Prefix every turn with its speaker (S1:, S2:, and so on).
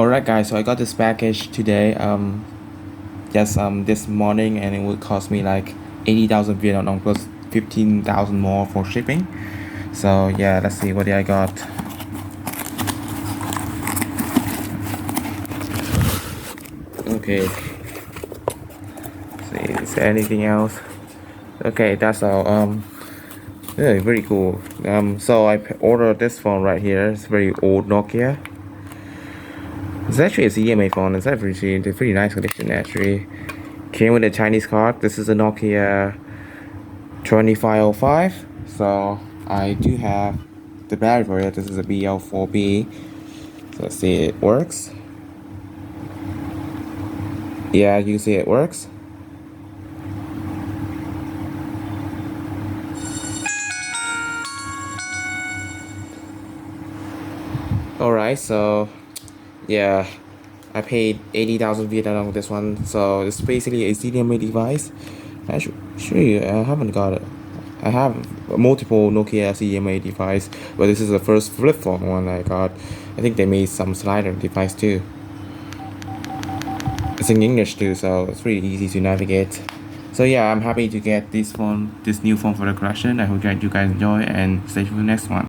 S1: Alright guys, so I got this package today, just this morning, and it would cost me like 80,000 Vietnam dong plus 15,000 more for shipping. So yeah, let's see what I got. Okay, see, is there anything else? Okay, that's all. Yeah, very cool. So I ordered this phone right here. It's very old Nokia. It's actually a CDMA phone. It's actually in pretty nice condition actually. Came with a Chinese card. This is a Nokia 2505. So I do have the battery for it. This is a BL4B. So let's see, it works. Yeah, you see it works. Alright, so yeah, I paid 80,000 Vietnam for this one. So it's basically a CDMA device. Actually, I haven't got it. I have multiple Nokia CDMA device, but this is the first flip phone one I got. I think they made some slider device too. It's in English too, so it's really easy to navigate. So yeah, I'm happy to get this new phone for the collection. I hope you guys enjoy and stay for the next one.